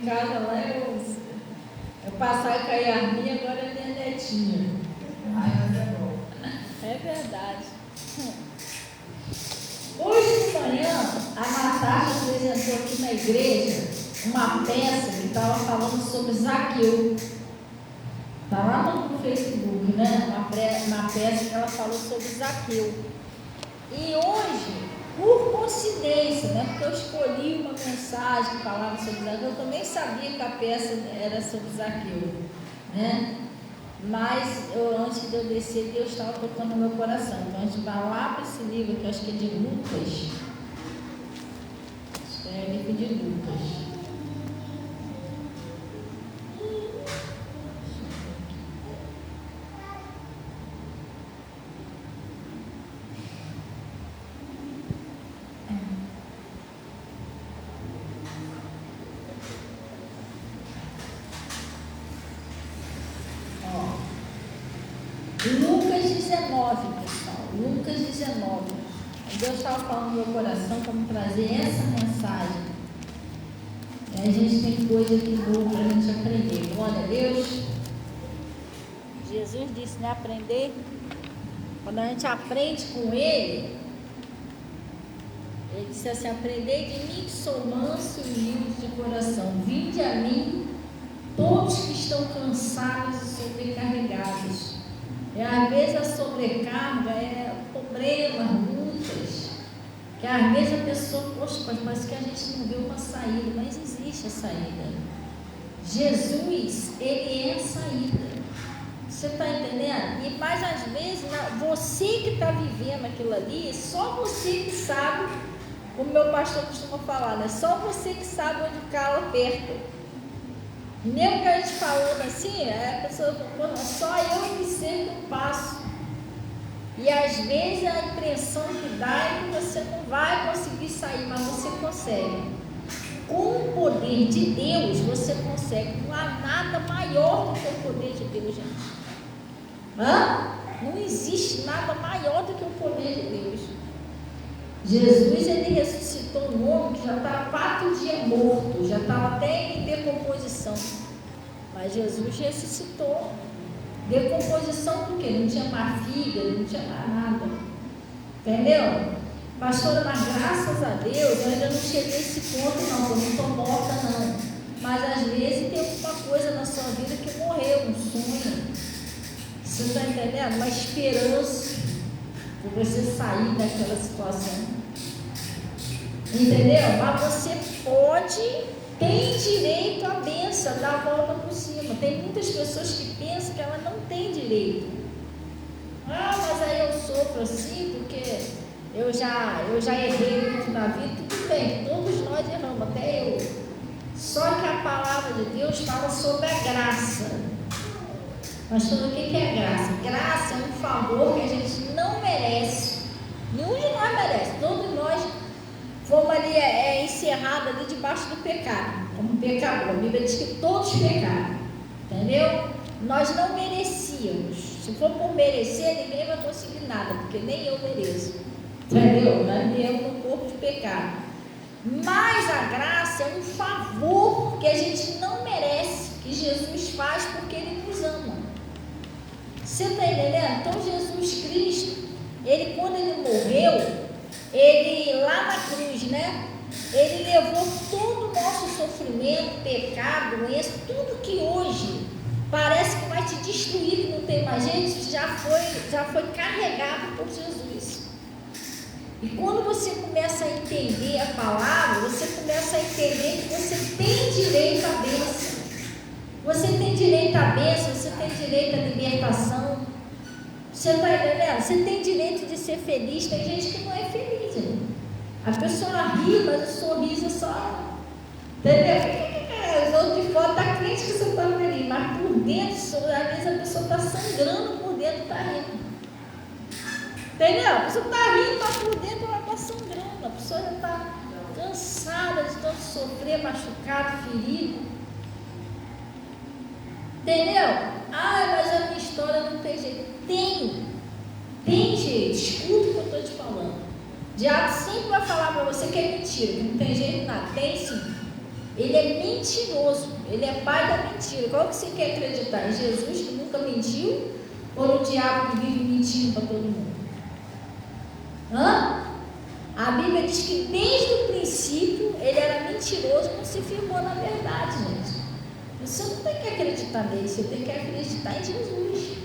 casa lá, eu passar e cair a minha, agora é minha netinha. É verdade. Hoje de manhã, a Natasha apresentou aqui na igreja uma peça que estava falando sobre Zaqueu. Está lá no Facebook, né? Uma peça que ela falou sobre Zaqueu. E hoje, por coincidência, né? Porque eu escolhi uma mensagem que falava sobre Zaqueu, eu também sabia que a peça era sobre Zaqueu, né? Mas antes de eu descer, Deus estava tocando no meu coração. Então a gente vai lá para esse livro, que eu acho que é de Lucas. É livro de Lucas. Lucas 19, pessoal. Lucas 19. Deus estava falando no meu coração para me trazer essa mensagem. E a gente tem coisa aqui boa para a gente aprender. Glória a Deus. Jesus disse, né? Aprender. Quando a gente aprende com Ele, Ele disse assim: aprendei de mim que sou manso e humilde de coração. Vinde a mim, todos que estão cansados e sobrecarregados. E às vezes a sobrecarga é problemas, lutas, que às vezes a pessoa, poxa, parece que a gente não vê uma saída, mas existe a saída. Jesus, Ele é a saída. Você está entendendo? Mas às vezes, você que está vivendo aquilo ali, só você que sabe, como meu pastor costuma falar, né? Só você que sabe onde o calo aperta. Mesmo que a gente falando assim, a pessoa fala, só eu que sei que eu passo. E às vezes a impressão que dá é que você não vai conseguir sair, mas você consegue. Com o poder de Deus, você consegue. Não há nada maior do que o poder de Deus, gente. Não existe nada maior do que o poder de Deus. Jesus, Ele ressuscitou um homem que já estava 4 dias morto, já estava até em decomposição. Mas Jesus ressuscitou. Decomposição por quê? Não tinha mais fígado, não tinha mais nada. Entendeu? Pastora, mas graças a Deus, eu ainda não cheguei a esse ponto não, eu não estou morta não. Mas às vezes tem alguma coisa na sua vida que morreu, um sonho. Você está entendendo? Uma esperança de você sair daquela situação. Entendeu? Mas você tem direito à bênção, dar a volta por cima. Tem muitas pessoas que pensam que ela não tem direito. Mas aí eu sofro assim porque eu já errei muito na vida. Tudo bem, todos nós erramos, até eu. Só que a palavra de Deus fala sobre a graça. Pastor, o que é graça? Graça é um favor que a gente não merece. Nenhum de nós merece. Todos nós fomos ali encerrados ali debaixo do pecado, como pecador. A Bíblia diz que todos pecaram. Entendeu? Nós não merecíamos. Se for por merecer, ninguém vai conseguir nada, porque nem eu mereço. Entendeu? Nós viemos no corpo de pecado. Mas a graça é um favor que a gente não merece, que Jesus faz porque Ele nos ama. Você está entendendo? Então Jesus Cristo, Ele quando Ele morreu, Ele lá na cruz, né? Ele levou todo o nosso sofrimento, pecado, doença, tudo que hoje parece que vai te destruir, que não tem mais gente, já foi carregado por Jesus. E quando você começa a entender a palavra, você começa a entender que você tem direito à bênção. Você tem direito à bênção, você tem direito à libertação. Você está entendendo? Você tem direito de ser feliz. Tem gente que não é feliz, né? A pessoa ri, mas o sorriso é só... Entendeu? Os outros de fora estão crentes que você está feliz, mas por dentro, às vezes a pessoa está sangrando, por dentro está rindo. Entendeu? A pessoa está rindo, mas por dentro ela está sangrando. A pessoa já está cansada de tanto sofrer, machucado, ferido. Entendeu? Mas a minha história não tem jeito. Tem jeito. Escuta o que eu estou te falando. O diabo sempre vai falar para você que é mentira, que não tem jeito nada. Tem sim. Ele é mentiroso, ele é pai da mentira. Qual que você quer acreditar? Em Jesus, que nunca mentiu, ou no diabo que vive mentindo para todo mundo? A Bíblia diz que desde o princípio ele era mentiroso, não se firmou na verdade, gente. Você não tem que acreditar nele, você tem que acreditar em Jesus.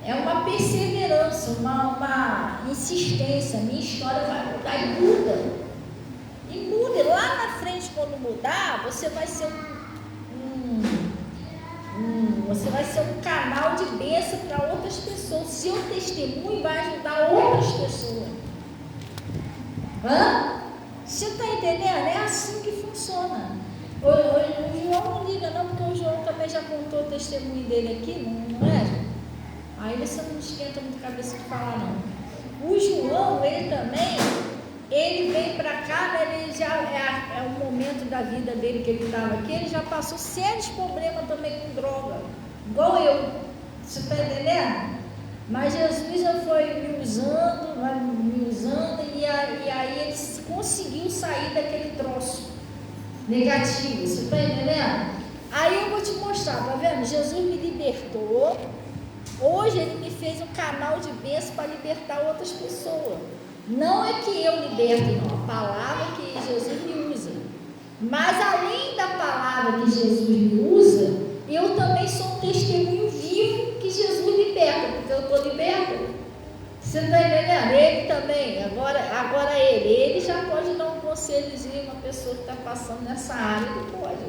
É uma perseverança, uma insistência. Minha história vai mudar e muda. E muda. Lá na frente, quando mudar, você vai ser você vai ser um canal de bênção para outras pessoas. Seu testemunho vai ajudar outras pessoas. Você está entendendo? É assim que funciona. O João não liga não, porque o João também já contou o testemunho dele aqui, não é? Aí você não esquenta muito a cabeça de falar não. O João, ele também, ele veio para cá, né, ele já é o momento da vida dele que ele estava aqui, ele já passou sérios problemas também com droga, igual eu. Você está entendendo? Mas Jesus já foi me usando, e aí ele conseguiu sair daquele troço negativo. Você está entendendo? Aí eu vou te mostrar, tá vendo? Jesus me libertou. Hoje ele me fez um canal de bênção para libertar outras pessoas. Não é que eu liberto, não. A palavra que Jesus me usa. Mas além da palavra que Jesus me usa, eu também sou um testemunho vivo que Jesus liberta, porque eu estou liberta. Você está entendendo? Ele também, agora ele já pode dar um conselhozinho a uma pessoa que está passando nessa área, ele pode.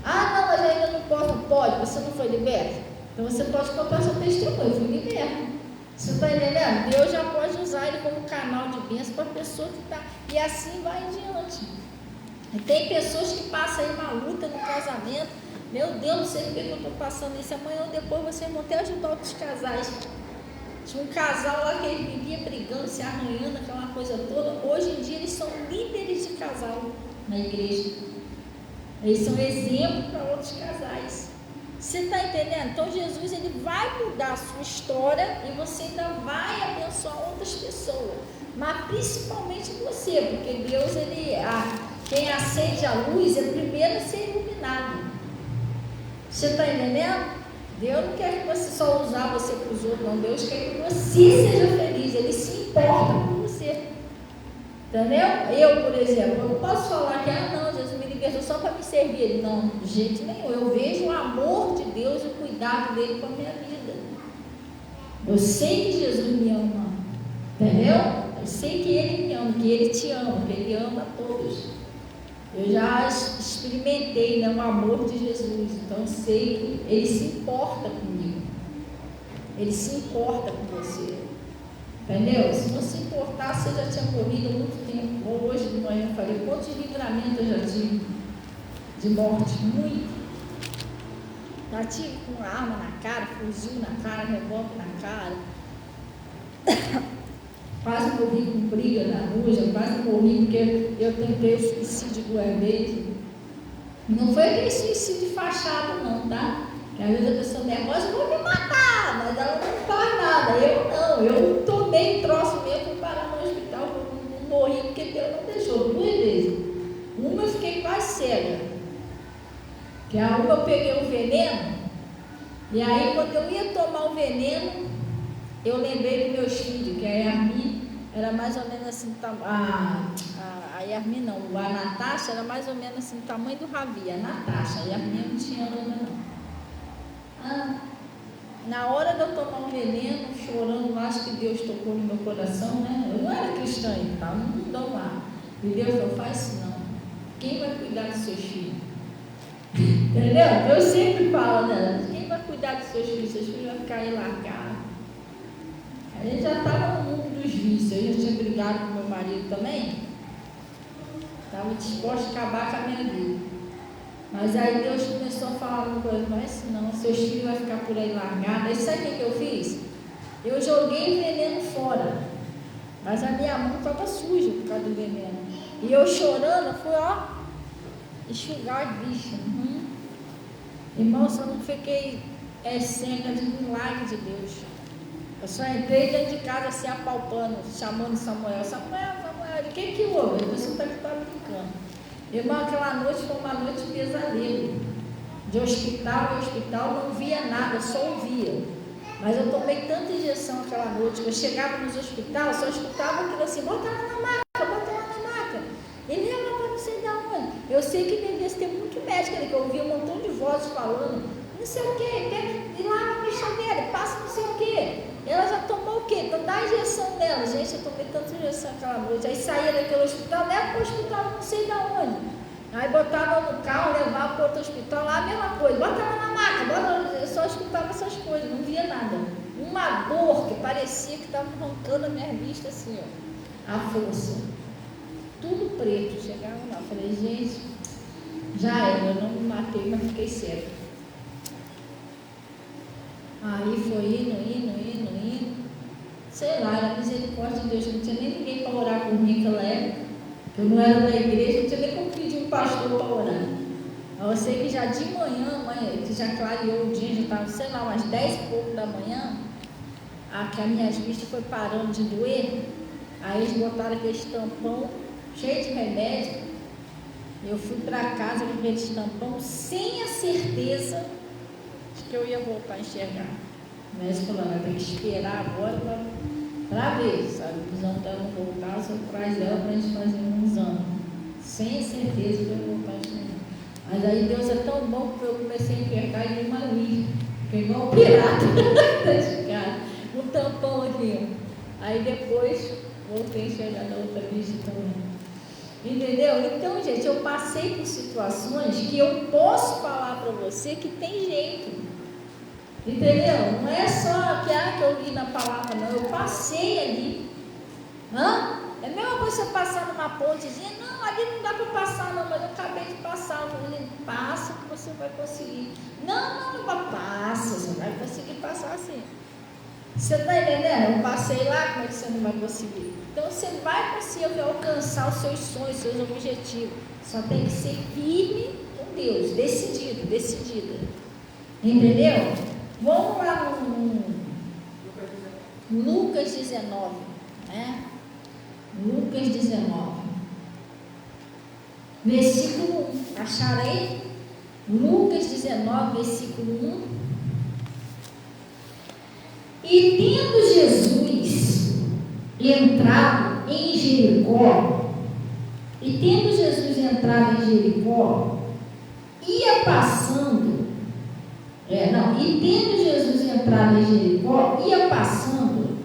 Não, mas ainda não posso. Pode, você não foi liberto? Então você pode contar seu testemunho, eu fui liberto. Você está entendendo? Deus já pode usar ele como canal de bênção para a pessoa que está. E assim vai em diante. E tem pessoas que passam aí uma luta no casamento. Meu Deus, não sei porque eu estou passando isso. Amanhã ou depois vocês vão até ajudar outros casais. Tinha um casal lá que ele vivia brigando, se arranhando, aquela coisa toda. Hoje em dia eles são líderes de casal na igreja. Eles são exemplo para outros casais. Você está entendendo? Então Jesus ele vai mudar a sua história e você ainda vai abençoar outras pessoas, mas principalmente você, porque Deus quem acende a luz é primeiro a ser iluminado. Você está entendendo? Deus não quer que você só usar você para os outros, não. Deus quer que você seja feliz, Ele se importa com você. Entendeu? Eu, por exemplo, eu não posso falar que não, Jesus me libertou só para me servir. Não, de jeito nenhum. Eu vejo o amor de Deus e o cuidado dele com a minha vida. Eu sei que Jesus me ama. Entendeu? Eu sei que Ele me ama, que Ele te ama, que Ele ama a todos. Eu já experimentei, né, o amor de Jesus. Então eu sei que Ele se importa comigo. Ele se importa com você. Entendeu? Se não se importasse, você já tinha morrido há muito tempo. Hoje de manhã eu falei, quantos livramentos eu já tive de morte? Muito. Já tive com arma na cara, fuzil na cara, revólver na cara. Quase morri com briga na rua, já quase morri porque eu tentei o suicídio duas vezes. Não foi aquele suicídio fachado não, tá? Que às vezes a pessoa nervosa, eu vou me matar, mas ela não faz nada. Eu não, eu tomei troço mesmo, fui parar no hospital, eu não morri porque Deus não deixou, duas vezes. Uma eu fiquei quase cega, que a uma eu peguei um veneno, e aí quando eu ia tomar o veneno, eu lembrei dos meus filhos, que a Yarmin era mais ou menos assim, a Yarmin não, a Natasha era mais ou menos assim, o tamanho do Ravi, a Natasha, a Yarmin não tinha ainda não. Na hora de eu tomar um veneno, chorando, acho que Deus tocou no meu coração, né? Eu não era cristã e tal, não dão lá. E Deus não faz isso não. Quem vai cuidar dos seus filhos? Entendeu? Eu sempre falo, né? Quem vai cuidar dos seus filhos? Seus filhos vão ficar aí largados. A gente já estava no mundo dos vícios, eu já tinha brigado com meu marido também. Estava disposto a acabar com a minha vida. Mas aí Deus começou a falar uma coisa, não é assim não, seus filhos vão ficar por aí largados. Aí sabe o que eu fiz? Eu joguei o veneno fora, mas a minha mão estava suja por causa do veneno. E eu chorando, fui enxugar o bicho. Irmão, eu só não fiquei cega de milagre de Deus. Eu só entrei dentro de casa assim, apalpando, chamando Samuel. Samuel, O que houve? Você está brincando. Irmão, aquela noite foi uma noite de pesadelo. De hospital em hospital, não via nada, só ouvia. Mas eu tomei tanta injeção aquela noite, que eu chegava nos hospitais, só escutava aquilo assim, bota lá na maca. E leva para não sei de onde. Eu sei que devia ter muito médico ali, que eu ouvia um montão de vozes falando, não sei o quê, e lá na ficha dele, passa não sei o quê. Ela já tomou o quê? Então dá a injeção dela. Gente, eu tomei tanta injeção aquela noite. Aí saía daquele hospital, leva para o hospital não sei de onde. Aí botava no carro, levava para outro hospital, lá a mesma coisa, botava na maca, eu só escutava essas coisas, não via nada. Uma dor que parecia que estava arrancando a minha vista assim, ó, a força. Tudo preto, chegava lá, falei, gente, já era, eu não me matei, mas fiquei cega. Aí foi indo, sei lá, era a misericórdia de Deus, não tinha nem ninguém para orar por mim naquela época. Eu não era da igreja, não tinha nem como pedir um pastor para orar. Eu sei que já de manhã, que já clareou o dia, já estava, sei lá, umas 10 e pouco da manhã, que as minhas vistas foi parando de doer. Aí eles botaram aquele tampão cheio de remédio. Eu fui para casa com aquele tampão sem a certeza de que eu ia voltar a enxergar. O médico falou, vai ter que esperar agora para ver, sabe? A visão dela não voltar, você traz ela para a gente fazer um exame. Sem a certeza que eu vou voltar a enxergar. Mas aí Deus é tão bom que eu comecei a enxergar e uma luz. Pegou um pirata um tampão aqui. Aí depois voltei a enxergar na outra vista também. Entendeu? Então, gente, eu passei por situações que eu posso falar para você que tem jeito. Entendeu? Não é só que eu li na palavra, não. Eu passei ali. É a mesma coisa você passar numa pontezinha. Não, ali não dá para passar, não. Mas eu acabei de passar. Eu falei, passa que você vai conseguir. Não, passa. Você vai conseguir passar assim. Você está entendendo? Eu passei lá, como é que você não vai conseguir? Então você vai conseguir alcançar os seus sonhos, os seus objetivos. Só tem que ser firme com Deus, decidida. Entendeu? Vamos lá no Lucas 19, né? Lucas 19, versículo 1. Acharam aí? Lucas 19, versículo 1. E tendo Jesus entrado em Jericó, ia passando. E tendo Jesus entrado em Jericó, ia passando.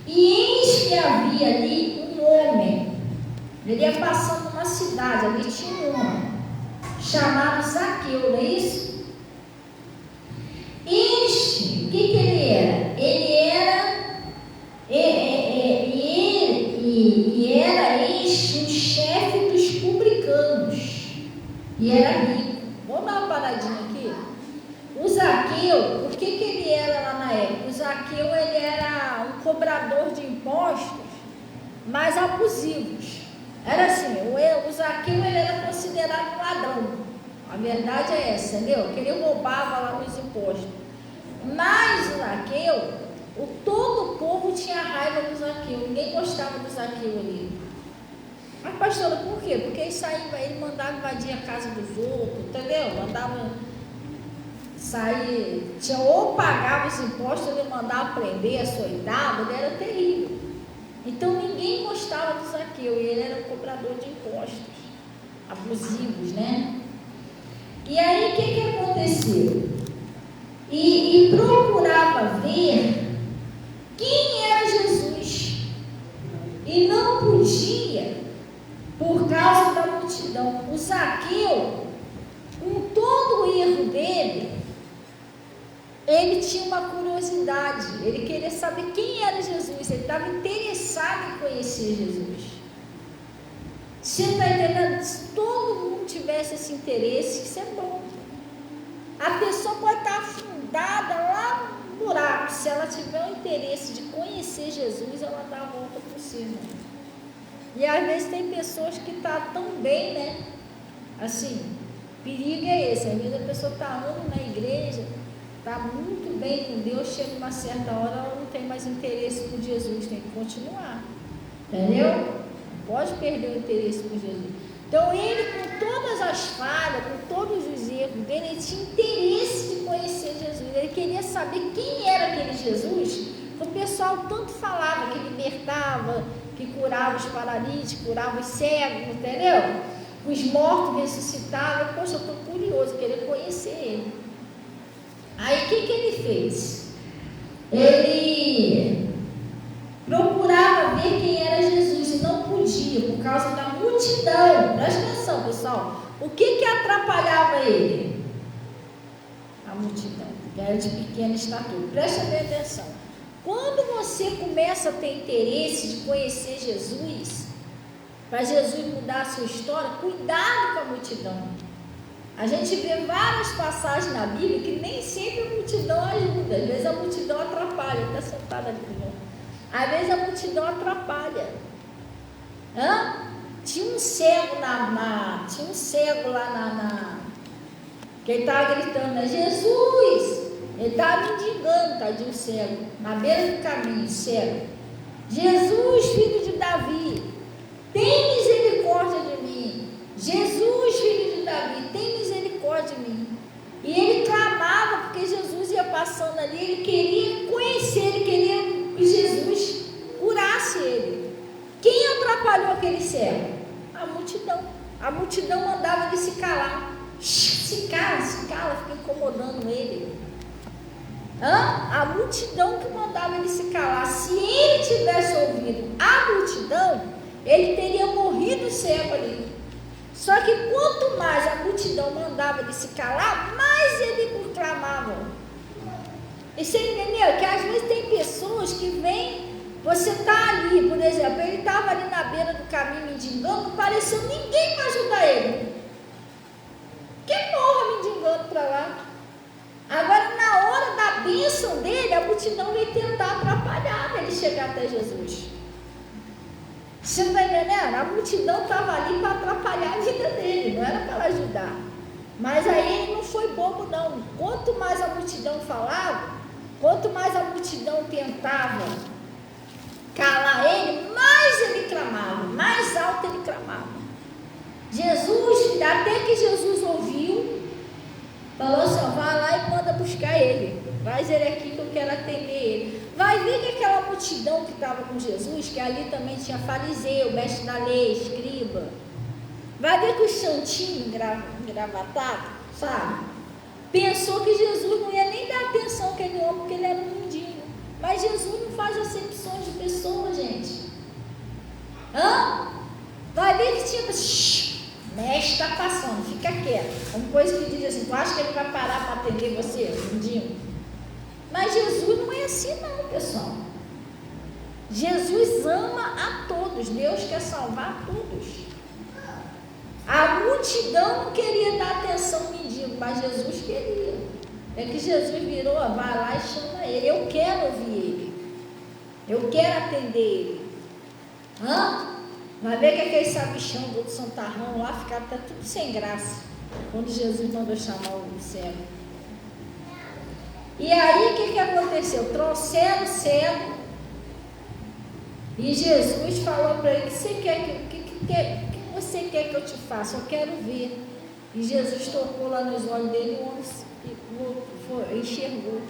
E eis que havia ali um homem. Ele ia passando uma cidade, ali tinha um homem chamado Zaqueu, não é isso? Este, o que ele era? Ele era este o chefe dos publicanos. E era rico. Vamos dar uma paradinha aqui. O Zaqueu, o que ele era lá na época? O Zaqueu, ele era um cobrador de impostos mais abusivos. Era assim, o Zaqueu, ele era considerado um ladrão. A verdade é essa, entendeu? Que ele roubava lá nos impostos. Mas o Zaqueu, todo o povo tinha raiva do Zaqueu. Ninguém gostava do Zaqueu ali. Mas, pastora, por quê? Porque ele mandava invadir a casa dos outros, entendeu? Mandava sair, ou pagava os impostos, ele mandava prender, açoitava, ele era terrível. Então ninguém gostava do Zaqueu, e ele era um cobrador de impostos, abusivos, né? E aí o que aconteceu? E procurava ver quem era Jesus, e não podia, por causa da multidão. O Zaqueu, com todo o erro dele, ele tinha uma curiosidade, ele queria saber quem era Jesus, ele estava interessado em conhecer Jesus. Você está entendendo? Se todo mundo tivesse esse interesse, isso é bom. A pessoa pode estar afundada lá no buraco, se ela tiver o interesse de conhecer Jesus, ela dá a volta por cima. E às vezes tem pessoas que estão tão bem, né? Assim, perigo é esse, às vezes a pessoa está andando na igreja, está muito bem com Deus, chega uma certa hora, ela não tem mais interesse por Jesus, tem que continuar. Entendeu? Não pode perder o interesse por Jesus. Então ele, com todas as falhas, com todos os erros dele, ele tinha interesse de conhecer Jesus. Ele queria saber quem era aquele Jesus. O pessoal tanto falava que libertava, que curava os paralíticos, curava os cegos, entendeu? Os mortos ressuscitavam. Poxa, eu estou curioso, queria conhecer ele. Aí o que ele fez? Ele procurava ver quem era Jesus e não podia, por causa da multidão. Presta atenção, pessoal. O que atrapalhava ele? A multidão, que era de pequena estatura. Presta bem atenção. Quando você começa a ter interesse de conhecer Jesus, para Jesus mudar a sua história, cuidado com a multidão. A gente vê várias passagens na Bíblia que nem sempre a multidão ajuda. Às vezes a multidão atrapalha. Está sentada ali, irmão. Às vezes a multidão atrapalha. Tinha um cego lá que ele estava gritando, né? Jesus! Ele estava mendigando, tadinho cego, na beira do caminho, cego. Jesus, filho de Davi, tem misericórdia de mim. Jesus, filho de Davi, tem misericórdia de mim. E ele clamava, porque Jesus ia passando ali, ele queria conhecer, ele queria que Jesus curasse ele. Quem atrapalhou aquele cego? A multidão. A multidão mandava ele se calar. Se cala, fica incomodando ele. A multidão que mandava ele se calar. Se ele tivesse ouvido a multidão, ele teria morrido cego ali. Só que quanto mais a multidão mandava ele se calar, mais ele proclamava. E você entendeu? Que às vezes tem pessoas que vêm, você está ali, por exemplo, ele estava ali na beira do caminho mendigando, não pareceu ninguém para ajudar ele. Que morra mendigando para lá. Agora, na hora da bênção dele, a multidão veio tentar atrapalhar ele chegar até Jesus. Você não está entendendo? A multidão estava ali para atrapalhar a vida dele, não era para ajudar. Mas aí ele não foi bobo, não. Quanto mais a multidão falava, quanto mais a multidão tentava calar ele, mais ele clamava, mais alto ele clamava. Jesus, até que Jesus ouviu, falou assim, vai lá e manda buscar ele. Traz ele aqui que eu quero atender ele. Vai ver que aquela multidão que estava com Jesus, que ali também tinha fariseu, mestre da lei, escriba. Vai ver que os santinhos engravatados, sabe? Pensou que Jesus não ia nem dar atenção àquele homem, porque ele era um mendigo. Mas Jesus não faz acepções de pessoas, gente. Vai ver que tinha... Mestre está passando, fica quieto. Uma coisa que diz assim, tu acha que ele vai parar para atender você, mendigo? Mas Jesus não é assim não, pessoal. Jesus ama a todos, Deus quer salvar a todos. A multidão não queria dar atenção ao mendigo, mas Jesus queria. É que Jesus virou, vai lá e chama ele. Eu quero ouvir ele. Eu quero atender ele. Vai ver que aquele sabichão do outro santarrão lá ficava até tudo sem graça, quando Jesus mandou chamar o cego. E aí o que aconteceu? Trouxeram o cego e Jesus falou para ele, o que você quer que eu te faça? Eu quero ver. E Jesus tocou lá nos olhos dele e o homem enxergou.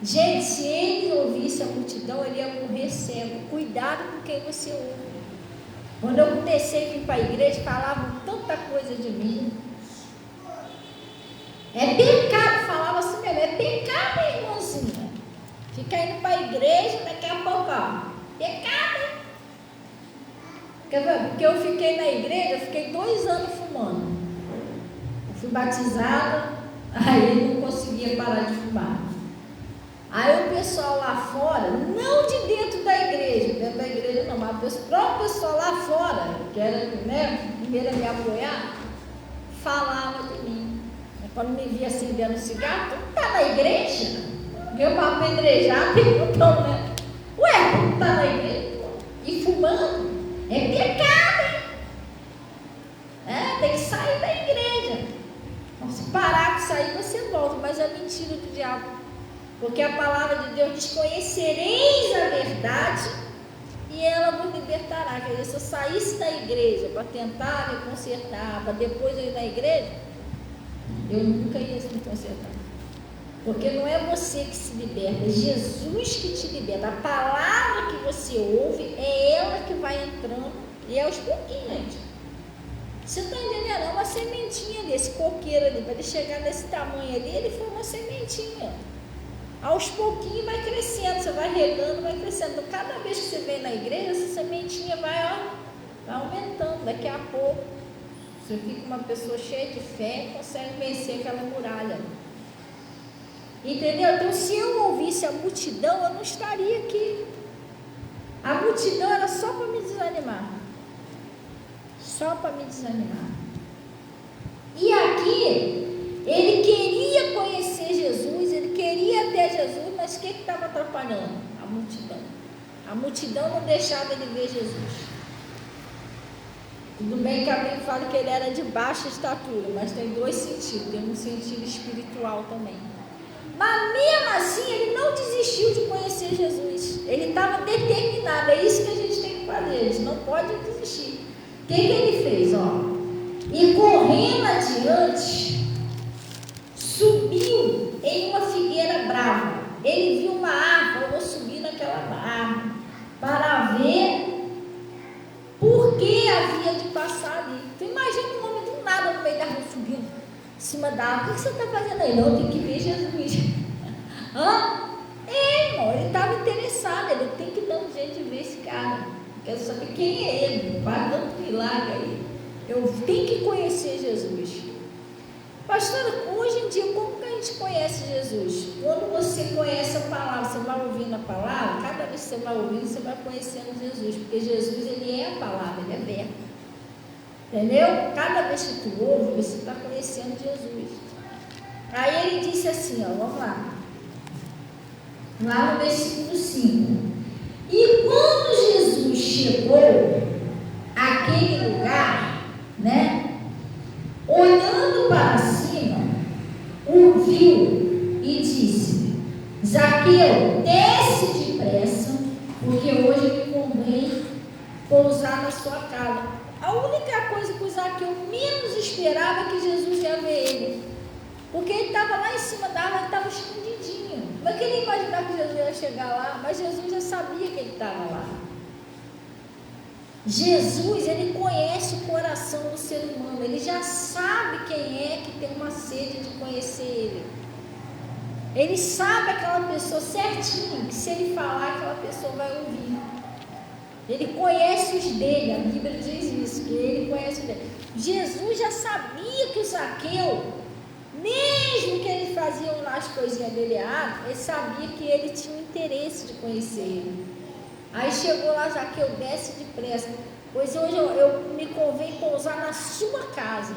Gente, se ele ouvisse a multidão, ele ia morrer cego. Cuidado com quem você ouve. Quando eu comecei a vir para a igreja, falavam tanta coisa de mim. É pecado, falava assim mesmo, é pecado, hein, irmãozinha? Fica indo para a igreja, daqui a pouco, pecado, hein? Porque eu fiquei na igreja, eu fiquei 2 anos fumando. Eu fui batizada, aí não conseguia parar de fumar. Aí o pessoal lá fora, não de dentro da igreja não, mas o próprio pessoal lá fora, que era, primeiro a me apoiar, falava de mim. Quando me via assim dando cigarro, tu não está na igreja? Veio para apedrejar, perguntando, né? Ué, tu não está na igreja? E fumando? É pecado, hein? Tem que sair da igreja. Então, se parar de sair, você volta, mas é mentira do diabo. Porque a palavra de Deus diz: conhecereis a verdade e ela vos libertará. Quer dizer, se eu saísse da igreja para tentar me consertar, para depois eu ir na igreja, eu nunca ia me consertar. Porque não é você que se liberta, é Jesus que te liberta. A palavra que você ouve é ela que vai entrando, e é aos pouquinhos, gente. Você está entendendo? É uma sementinha desse coqueiro ali, para ele chegar nesse tamanho ali, ele foi uma sementinha. Aos pouquinhos vai crescendo, você vai regando, vai crescendo. Então, cada vez que você vem na igreja, essa sementinha vai aumentando. Daqui a pouco, você fica uma pessoa cheia de fé e consegue vencer aquela muralha. Entendeu? Então, se eu ouvisse a multidão, eu não estaria aqui. A multidão era só para me desanimar. Só para me desanimar. E aqui, ele queria conhecer Jesus, ele queria ter Jesus, mas o que estava atrapalhando? A multidão. A multidão não deixava ele ver Jesus. Tudo bem que a Bíblia fala que ele era de baixa estatura, mas tem dois sentidos, tem um sentido espiritual também. Mas mesmo assim, ele não desistiu de conhecer Jesus. Ele estava determinado. É isso que a gente tem que fazer. A gente não pode desistir. O que ele fez? E correndo adiante, subiu em uma figueira brava. Ele viu uma árvore. Eu vou subir naquela árvore para ver por que havia de passar ali. Então imagina um homem do nada no meio da rua subindo em cima da árvore. O que você está fazendo aí? Não, tem que ver Jesus. Irmão, ele estava interessado. Ele tem que dar um jeito de ver esse cara. Quero saber quem é ele. Vai dando milagre aí. Eu tenho que conhecer Jesus. Pastora, hoje em dia, como que a gente conhece Jesus? Quando você conhece a palavra, você vai ouvindo a palavra, cada vez que você vai ouvindo, você vai conhecendo Jesus. Porque Jesus, ele é a palavra, ele é verbo. Entendeu? Cada vez que tu ouve, você está conhecendo Jesus. Aí ele disse assim, vamos lá. Lá no versículo 5. E quando Jesus chegou àquele lugar, olhando para cima, o viu e disse: Zaqueu, desce depressa, porque hoje me convém pousar na sua casa. A única coisa que o Zaqueu menos esperava é que Jesus ia ver ele. Porque ele estava lá em cima da árvore, ele estava escondidinho. Mas quem nem imaginava que Jesus ia chegar lá? Mas Jesus já sabia que ele estava lá. Jesus, ele conhece o coração do ser humano. Ele já sabe quem é que tem uma sede de conhecer ele. Ele sabe aquela pessoa certinho, que se ele falar, aquela pessoa vai ouvir. Ele conhece os dele, a Bíblia diz isso, que ele conhece os dele. Jesus já sabia que o Zaqueu, mesmo que ele fazia lá as coisinhas dele errado, ele sabia que ele tinha interesse de conhecer ele. Aí chegou lá, Zaqueu, desce depressa, pois hoje eu me convém pousar na sua casa.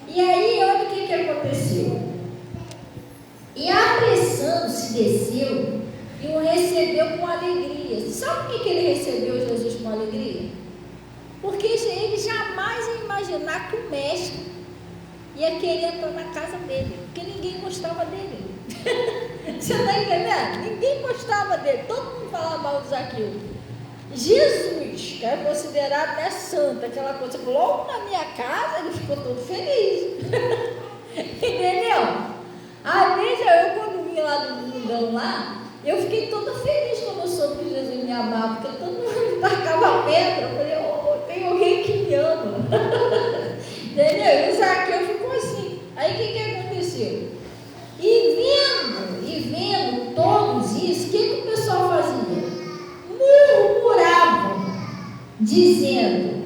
E aí, olha o que aconteceu. E apressando-se, desceu e o recebeu com alegria. Sabe por que ele recebeu Jesus com alegria? Porque ele jamais ia imaginar que o mestre ia querer entrar na casa dele, porque ninguém gostava dele. Você está entendendo? Ninguém gostava dele, todo mundo falava mal do Zaqueu. Jesus, que é considerado santo, aquela coisa, logo na minha casa, ele ficou todo feliz. Entendeu? Às vezes eu, quando vim lá do mundão lá, eu fiquei toda feliz quando eu soube que Jesus me amava, porque todo mundo tacava pedra. Eu falei, tem alguém que me ama. Entendeu? E o Zaqueu ficou assim. Aí o que aconteceu? E vendo todos isso, o que o pessoal fazia? Murmuravam, dizendo,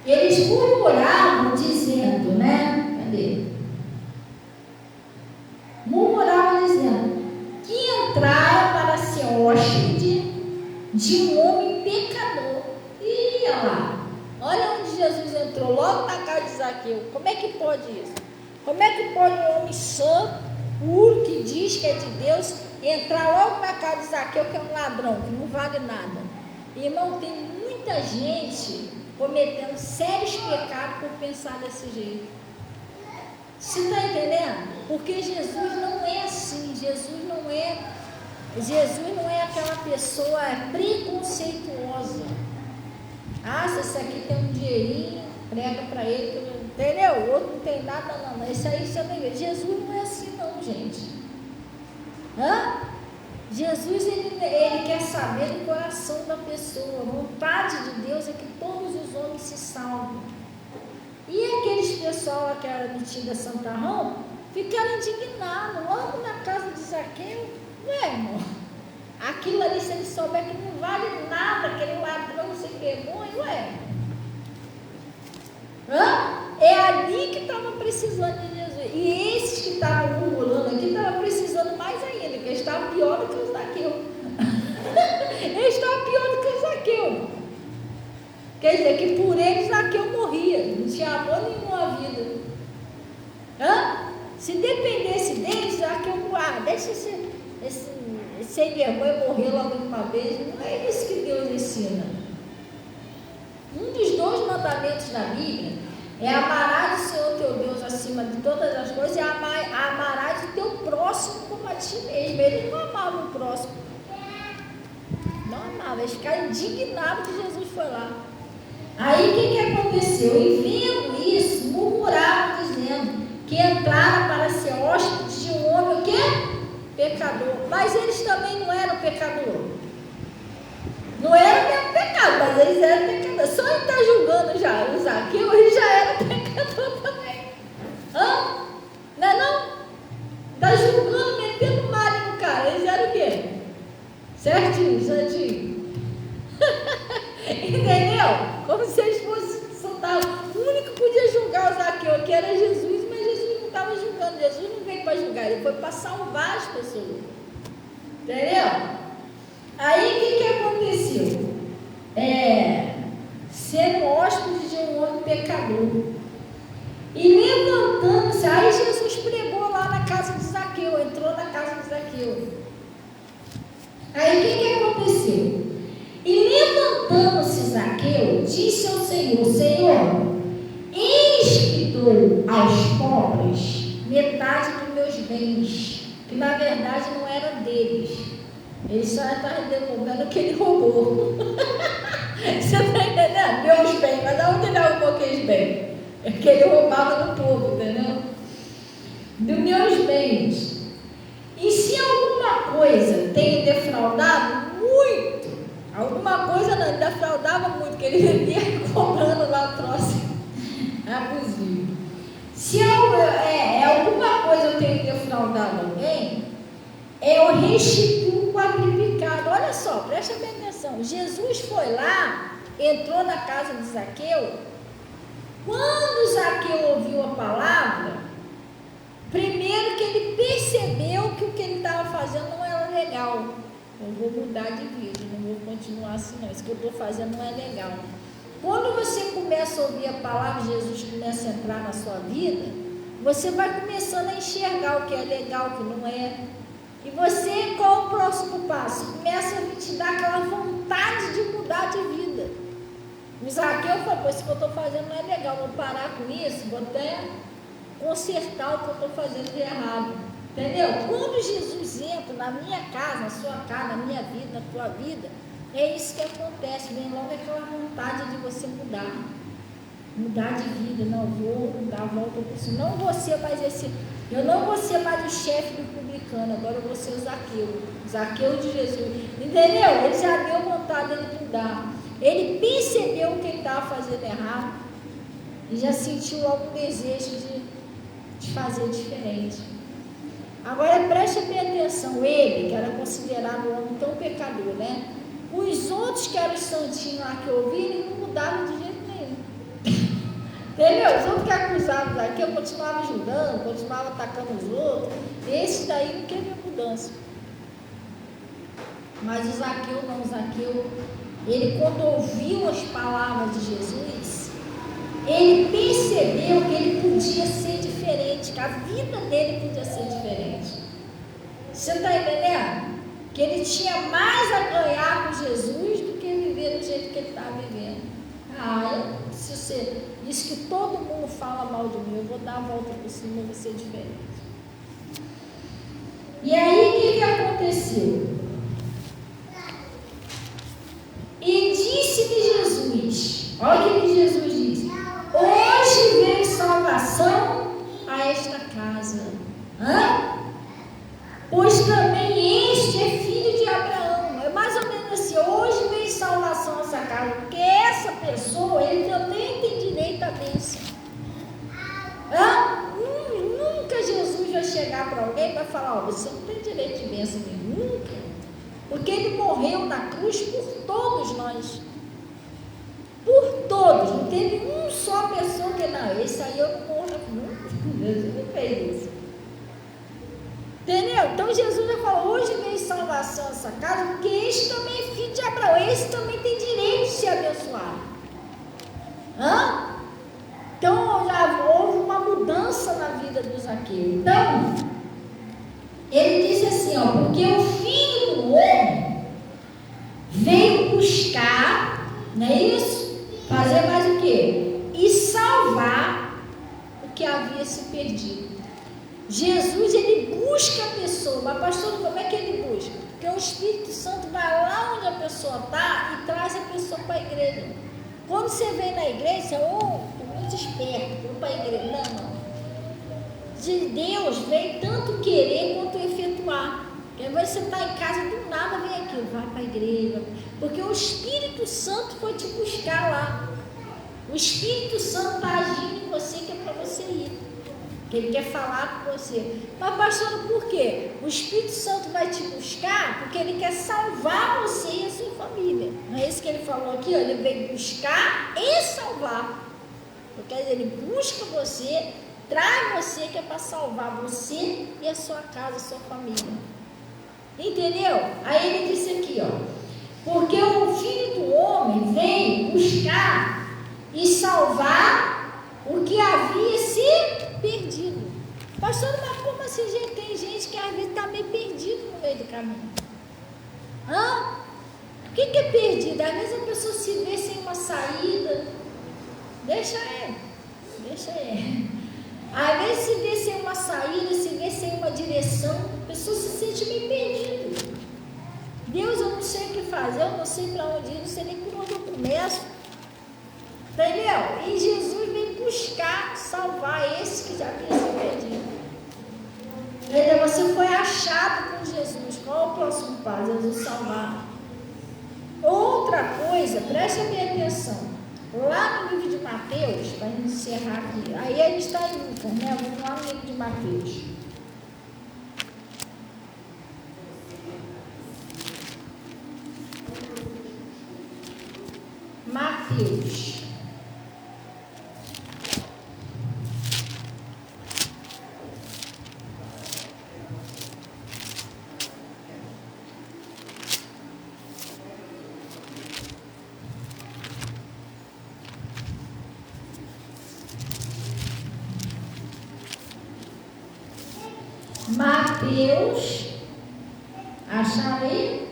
eles murmuravam dizendo, cadê? Murmuravam dizendo que entraram para ser hóspede de um homem pecador. E olha lá, olha onde Jesus entrou, logo na casa de Zaqueu. Como é que pode isso? Como é que pode um homem santo, puro, que diz que é de Deus, entrar logo na casa de Zaqueu, que é um ladrão, que não vale nada? Irmão, tem muita gente cometendo sérios pecados por pensar desse jeito. Você está entendendo? Porque Jesus não é assim. Jesus não é aquela pessoa preconceituosa. Ah, se esse aqui tem um dinheirinho, prega para ele, entendeu? O outro não tem nada, não. Esse aí você não vê. Jesus não é assim, não, gente. Jesus, ele quer saber do coração da pessoa. A vontade de Deus é que todos os homens se salvem. E aqueles pessoal lá que era metido a santarrão, ficaram indignados. Logo na casa de Zaqueu, irmão, aquilo ali, se ele souber que não vale nada, aquele ladrão se pegou, é ali que estava precisando de Jesus. E esses que estavam murmurando aqui, estavam precisando mais ainda, porque eles estavam pior do que o Zaqueu. Eles estavam pior do que o Zaqueu. Quer dizer, que por eles Zaqueu morria, não tinha amor nenhum à vida. Se dependesse deles, Zaqueu, deixa esse sem vergonha morrer logo de uma vez. Não é isso que Deus ensina. Um dos 2 mandamentos da Bíblia é amarás o Senhor teu Deus acima de todas as coisas e amarás o teu próximo como a ti mesmo. Ele não amava o próximo. Não amava. Eles ficaram indignados que Jesus foi lá. Aí o que aconteceu? E vendo isso, murmuraram, dizendo que entraram para ser hóspedes de um homem o quê? Pecador. Mas eles também não eram pecador. Não era mesmo pecado, mas eles eram pecadores. Só ele está julgando já o Zaqueu, ele já era pecador também. Não é não? Está julgando, metendo malho no cara. Eles eram o quê? Certinho. Entendeu? Como se eles fossem soltar. O único que podia julgar o Zaqueu aqui era Jesus, mas Jesus não estava julgando. Jesus não veio para julgar, ele foi para salvar as pessoas. Entendeu? Aí o que aconteceu? Sendo hóspede de um homem pecador. E levantando-se, aí Jesus pregou lá na casa de Zaqueu, entrou na casa de Zaqueu. Aí o que aconteceu? E levantando-se Zaqueu, disse ao Senhor: Senhor, eis que dou aos pobres metade dos meus bens, que na verdade não era deles. Ele só está devolvendo o que ele roubou. Você está entendendo? Meus bens, mas aonde ele roubou aqueles bens? É que ele roubava do povo, entendeu? Dos meus bens. E se alguma coisa tenho defraudado, muito. Alguma coisa não, ele defraudava muito, porque ele vivia cobrando lá próximo. Abusivo. Se alguma coisa eu tenho defraudado alguém, eu restituo o quadriplicado. Olha só, presta bem atenção. Jesus foi lá, entrou na casa de Zaqueu. Quando Zaqueu ouviu a palavra, primeiro que ele percebeu que o que ele estava fazendo não era legal. Eu vou mudar de vida, não vou continuar assim não. Isso que eu estou fazendo não é legal. Quando você começa a ouvir a palavra de Jesus, começa a entrar na sua vida, você vai começando a enxergar o que é legal, o que não é. E você, qual o próximo passo? Começa a te dar aquela vontade de mudar de vida. O Zaqueu falou: isso que eu estou fazendo não é legal, vou parar com isso, vou até consertar o que eu estou fazendo de errado. Entendeu? Quando Jesus entra na minha casa, na sua casa, na minha vida, na tua vida, é isso que acontece. Vem logo aquela vontade de você mudar de vida. Não, vou dar a volta por cima. Não vou ser mais eu não vou ser mais o chefe do publicano, agora eu vou ser o Zaqueu de Jesus. Entendeu? Ele já deu vontade de mudar. Ele percebeu que ele estava fazendo errado e já sentiu algum desejo de fazer diferente. Agora preste bem atenção, ele que era considerado um homem tão pecador, né? Os outros que eram os santinhos lá que ouviram, não mudaram de jeito nenhum. Entendeu? Os outros que acusavam daqui, eu continuava ajudando, continuava atacando os outros. Esse daí não queria mudança. Mas o Zaqueu não, o Zaqueu, ele quando ouviu as palavras de Jesus, ele percebeu que ele podia ser diferente, que a vida dele podia ser diferente. Você está entendendo? Que ele tinha mais a ganhar com Jesus do que viver do jeito que ele estava vivendo. Se você diz que todo mundo fala mal de mim, eu vou dar a volta por cima e vou ser diferente. E aí, o que aconteceu? E disse-lhe Jesus, olha o que Jesus disse: hoje veio salvação a esta casa. Pois também este é filho de Abraão. É mais ou menos assim: hoje veio salvação a essa casa, porque essa pessoa, ele também tem direito à bênção. Nunca Jesus vai chegar para alguém e vai falar: você não tem direito de bênção nenhuma. Nunca. Porque ele morreu na cruz por todos nós. Por todos. Não teve uma só pessoa que não, esse aí eu não morro nunca. Jesus não fez isso. Entendeu? Então Jesus já falou: hoje veio salvação essa casa, porque este também é filho de Abraão, esse também tem direito de ser abençoado. Então já houve uma mudança na vida do Zaqueu. Então, ele disse assim: porque o Filho do Homem veio buscar, não é isso? Fazer mais o quê? E salvar o que havia se perdido. Jesus, ele busca a pessoa. Mas pastor, como é que ele busca? Porque o Espírito Santo vai lá onde a pessoa está e traz a pessoa para a igreja. Quando você vem na igreja, você estou muito esperto, vou para a igreja. Não. De Deus vem tanto querer quanto efetuar. Porque às vezes você está em casa, do nada vem aqui, vai para a igreja. Porque o Espírito Santo foi te buscar lá. O Espírito Santo está agindo em você, que é para você ir. Ele quer falar com você. Mas pastor, por quê? O Espírito Santo vai te buscar porque ele quer salvar você e a sua família. Não é isso que ele falou aqui? Ele veio buscar e salvar. Porque ele busca você, traz você, que é para salvar você e a sua casa, a sua família. Entendeu? Aí ele disse aqui, porque o Filho do Homem veio buscar e salvar o que havia se perdido. Pastor, mas como assim, gente? Tem gente que às vezes está meio perdido no meio do caminho. O que é perdido? Às vezes a pessoa se vê sem uma saída. Deixa ele. Às vezes se vê sem uma saída, se vê sem uma direção, a pessoa se sente meio perdida. Deus, eu não sei o que fazer, eu não sei para onde ir, não sei nem por onde eu começo. Entendeu? E Jesus vem buscar, salvar esse que já tinha se perdido. Entendeu? Você foi achado com Jesus. Qual é o próximo passo? Jesus salvar. Outra coisa, preste bem atenção. Lá no livro de Mateus, para encerrar aqui, aí a gente está em Lucas, né? Vamos lá no livro de Mateus. Mateus. Mateus, acharam aí?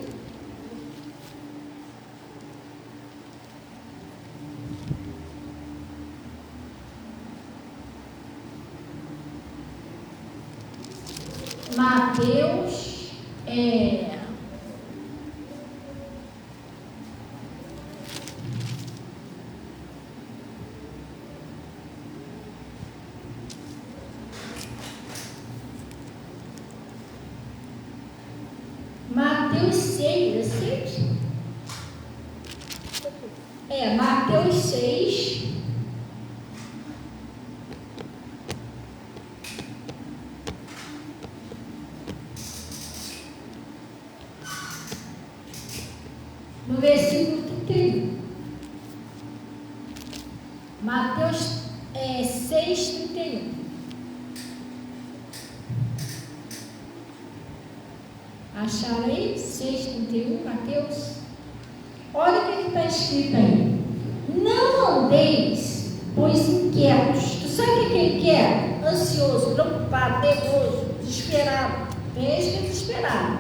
Mateus Mateus 6, Mateus 6. No versículo 31. Mateus 6, 31. Acharam aí? 6,31, Mateus? Olha o que está escrito aí. Não andeis, pois inquietos. Tu sabe o que é inquieto? Ansioso, preocupado, nervoso, desesperado. Tem gente que é desesperado.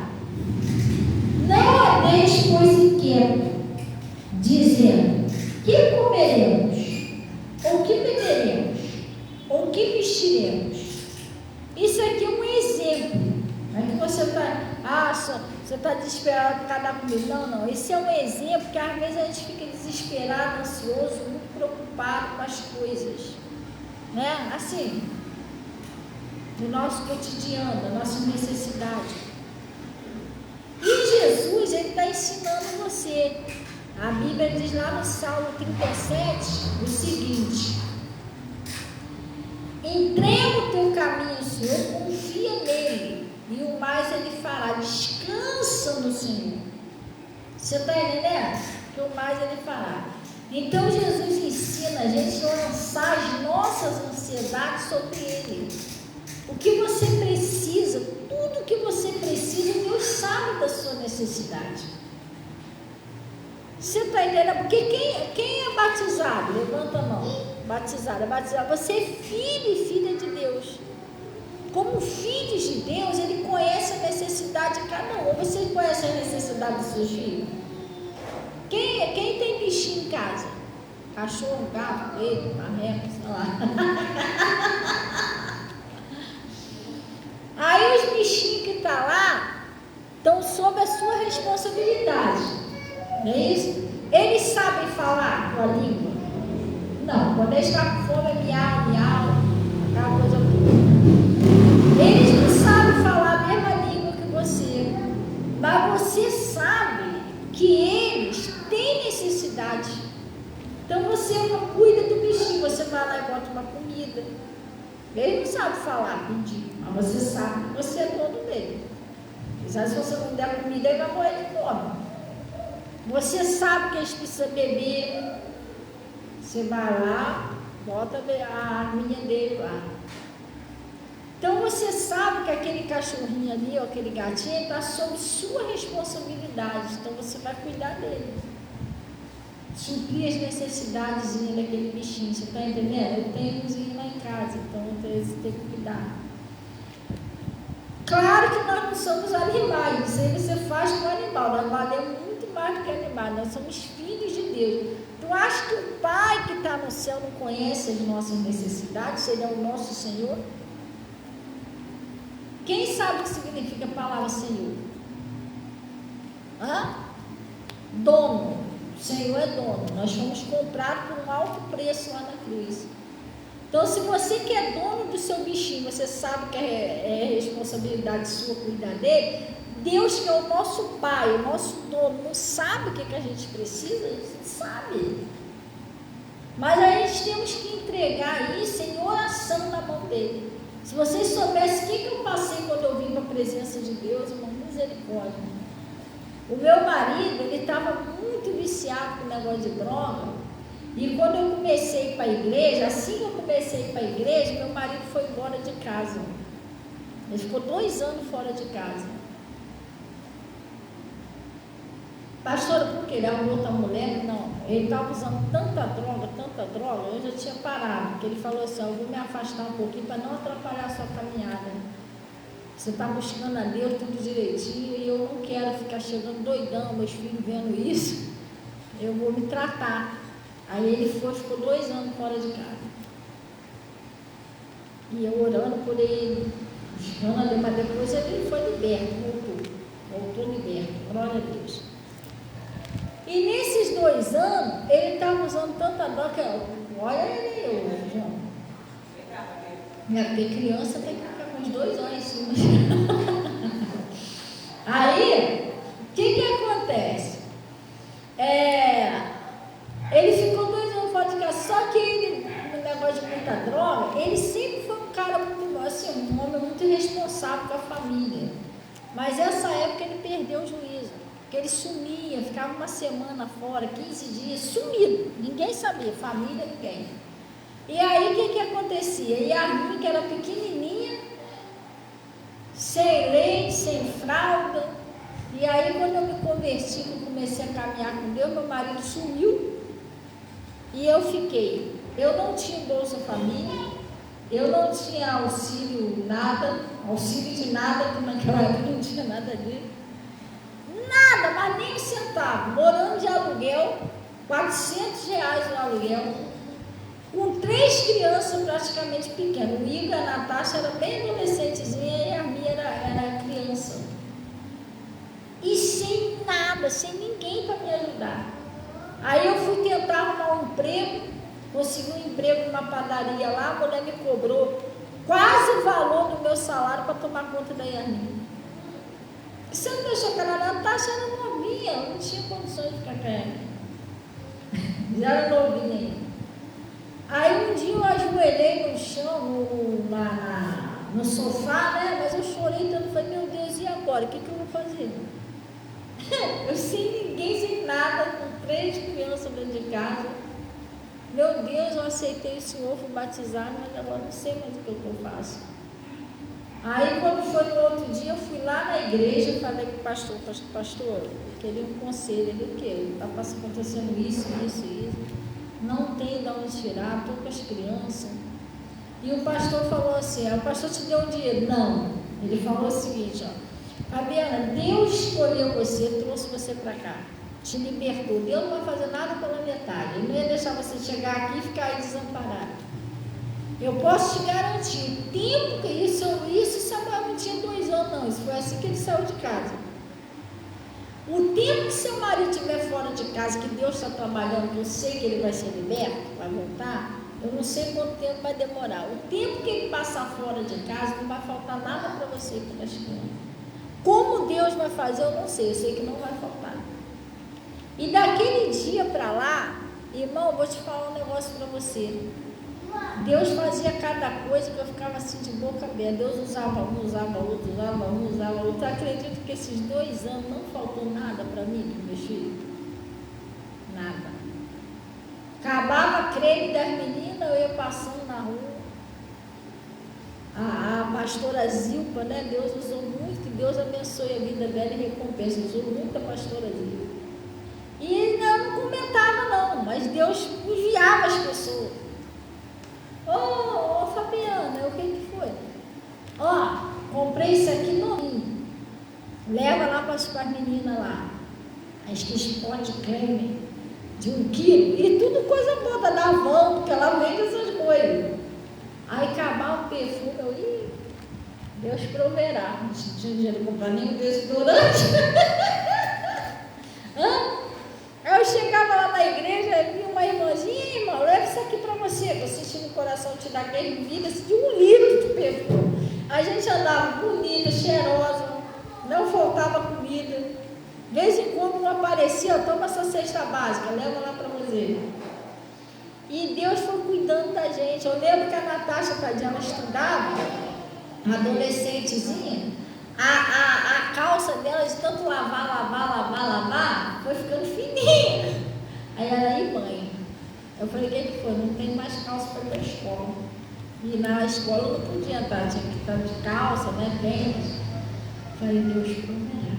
Não andeis, pois inquieto, dizendo: Que comeremos? Ou que beberemos? Ou que vestiremos? Isso aqui é um exemplo. Não é que você está desesperado por causa da comida. Não. Esse é um exemplo que às vezes a gente fica desesperado, ansioso, muito preocupado com as coisas. Né? Assim, no nosso cotidiano, na nossa necessidade. E Jesus, ele está ensinando você. A Bíblia diz lá no Salmo 37 o seguinte: entrega o teu caminho ao Senhor, confia nele, e o mais ele fará. Descansa no Senhor. Você está entendendo? Que o mais ele fará. Então Jesus ensina a gente a lançar as nossas ansiedades sobre ele. O que você precisa, tudo que você precisa, Deus sabe da sua necessidade. Você está entendendo? Porque quem é batizado? Levanta a mão. Batizado, é batizado. Você é filho e filha de Deus. Como filhos de Deus, ele conhece a necessidade de cada um. Você conhece a necessidade dos seus filhos? Quem tem bichinho em casa? Cachorro, gato, coelho, marreco, sei lá. Aí os bichinhos que estão lá estão sob a sua responsabilidade. Não é isso? Eles sabem falar com a língua? Não, quando eles estão com fome é miau, miau, aquela coisa toda. Eles não sabem falar a mesma língua que você, mas você sabe que eles têm necessidade. Então você cuida do bichinho, você vai lá e bota uma comida. Ele não sabe falar, pedir, mas você sabe que você é dono dele. Apesar se você não der comida, ele vai morrer de fome. Você sabe que eles precisam beber. Você vai lá, bota a aguinha dele lá. Então você sabe que aquele cachorrinho ali, ou aquele gatinho, está sob sua responsabilidade. Então você vai cuidar dele. Suprir as necessidades daquele bichinho. Você está entendendo? Eu tenho umzinho lá em casa, então eu tenho que cuidar. Claro que nós não somos animais. Isso aí você faz com o animal. Nós valemos muito mais do que animais. Nós somos filhos de Deus. Tu acha que o Pai que está no céu não conhece as nossas necessidades? Ele é o nosso Senhor? Quem sabe o que significa a palavra Senhor? Dono. O Senhor é dono. Nós fomos comprados por um alto preço lá na cruz. Então, se você que é dono do seu bichinho, você sabe que é responsabilidade sua cuidar dele, Deus, que é o nosso Pai, o nosso dono, não sabe o que a gente precisa? A gente sabe. Mas a gente temos que entregar isso em oração na mão dele. Se vocês soubessem o que eu passei quando eu vim para a presença de Deus, uma misericórdia. O meu marido, ele estava muito viciado com o negócio de droga. E quando eu comecei a ir para a igreja, assim que eu comecei a ir para a igreja, meu marido foi embora de casa. Ele ficou 2 anos fora de casa. Pastora, por quê? Ele arrumou outra mulher? Não. Ele estava usando tanta droga, eu já tinha parado. Porque ele falou assim, eu vou me afastar um pouquinho para não atrapalhar a sua caminhada. Você está buscando a Deus tudo direitinho e eu não quero ficar chegando doidão, meus filhos vendo isso. Eu vou me tratar. Aí ele ficou 2 anos fora de casa. E eu orando por ele, buscando a Deus, mas depois ele foi liberto, voltou liberto, glória a Deus. E nesses 2 anos, ele estava usando tanta droga, olha ele aí, João. Porque criança tem que ficar com os 2 anos em cima. Aí, o que acontece? Ele ficou 2 anos fora de casa, só que ele, no negócio de muita droga, ele sempre foi um cara muito, assim, um homem muito responsável com a família. Mas essa época ele perdeu o juízo, porque ele sumia, ficava uma semana fora, 15 dias, sumido, ninguém sabia, família, ninguém. E aí o que acontecia? E a minha, que era pequenininha, sem leite, sem fralda, e aí quando eu me converti, que eu comecei a caminhar com Deus, meu marido sumiu, e eu fiquei. Eu não tinha Bolsa Família, eu não tinha auxílio de nada, porque naquela época não tinha nada disso. Nada, mas nem um centavo, morando de aluguel, R$ 400 no aluguel, com 3 crianças praticamente pequenas. O Igor e a Natasha era bem adolescentezinha e a Mia era criança. E sem nada, sem ninguém para me ajudar. Aí eu fui tentar arrumar um emprego, consegui um emprego numa padaria lá, a mulher me cobrou quase o valor do meu salário para tomar conta da Yasmin. Você não deixou que a Natasha era novinha, não tinha condições de ficar com ela. Já era novinha ainda. Aí um dia eu ajoelhei no chão, no sofá, né? Mas eu chorei tanto, falei, meu Deus, e agora? O que eu vou fazer? Eu sem ninguém, sem nada, com 3 crianças dentro de casa. Meu Deus, eu aceitei o Senhor, fui batizado, mas agora não sei mais o que eu faço. Aí quando foi no outro dia, eu fui lá na igreja e falei com o pastor, eu queria um conselho. Ele, o quê? Está acontecendo isso. Não tem de onde tirar, estou com as crianças. E o pastor falou assim, o pastor te deu um dinheiro? Não. Ele falou o seguinte, Fabiana, Deus escolheu você, trouxe você para cá, te libertou. Deus não vai fazer nada pela metade. Ele não ia deixar você chegar aqui e ficar aí desamparado. Eu posso te garantir, tempo que isso Samuel não tinha 2 anos não, isso foi assim que ele saiu de casa. O tempo que seu marido estiver fora de casa, que Deus está trabalhando, que eu sei que ele vai ser liberto, vai voltar, eu não sei quanto tempo vai demorar. O tempo que ele passar fora de casa, não vai faltar nada para você e para as crianças. Como Deus vai fazer, eu não sei, eu sei que não vai faltar. E daquele dia para lá, irmão, eu vou te falar um negócio para você. Deus fazia cada coisa que eu ficava assim de boca aberta. Deus usava um, usava outro, usava um, usava outro. Eu acredito que esses 2 anos não faltou nada para mim, para meus filhos. Nada. Acabava a creme das meninas, eu ia passando na rua. A pastora Zilpa, né? Deus usou muito, que Deus abençoe a vida dela e recompensa. Usou muito a pastora Zilpa. E não comentava não, mas Deus enviava as pessoas. Ô Fabiana, o que foi? Comprei isso aqui novinho. Leva lá para as meninas lá. Acho que spot creme de 1 quilo. E tudo coisa boa da Avon, porque ela vende essas coisas. Aí acabar o perfume, Deus proverá. Não tinha dinheiro para comprar nenhum desodorante. Aí eu chegava lá na igreja e vi uma irmãzinha, irmão, leva isso aqui para você, que eu senti no coração te dar aquele vida de 1 litro de perfume. A gente andava bonita, cheirosa, não faltava comida. De vez em quando não aparecia, toma essa cesta básica, leva lá para você. E Deus foi cuidando da gente. Eu lembro que a Natasha, tadinha, ela estudava, adolescentezinha, a calça dela, de tanto lavar, foi ficando fininha. Aí ela, aí mãe, eu falei, o que foi? Não tem mais calça para ir para a escola. E na escola eu não podia estar, tinha que estar de calça, né, tênis. Falei, Deus, proverá.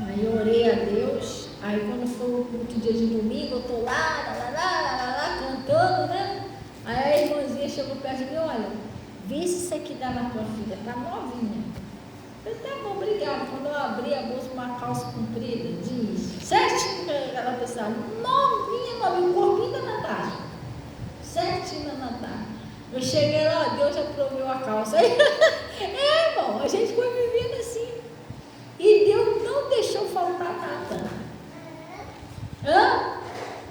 Aí eu orei a Deus. Aí quando foi o culto dia de domingo, eu estou lá, cantando, né? Aí a irmãzinha chegou perto de mim, olha, vê se isso aqui dá na tua filha, tá novinha. Eu falei, tá bom, obrigada. Quando eu abri a bolsa, uma calça comprida, jeans, certinho, ela pensava, novinha, o corpinho da Natasha, certinho da Natasha. Eu cheguei lá, Deus já proveu a calça. Aí, irmão, a gente foi vivendo assim. E Deus não deixou faltar nada.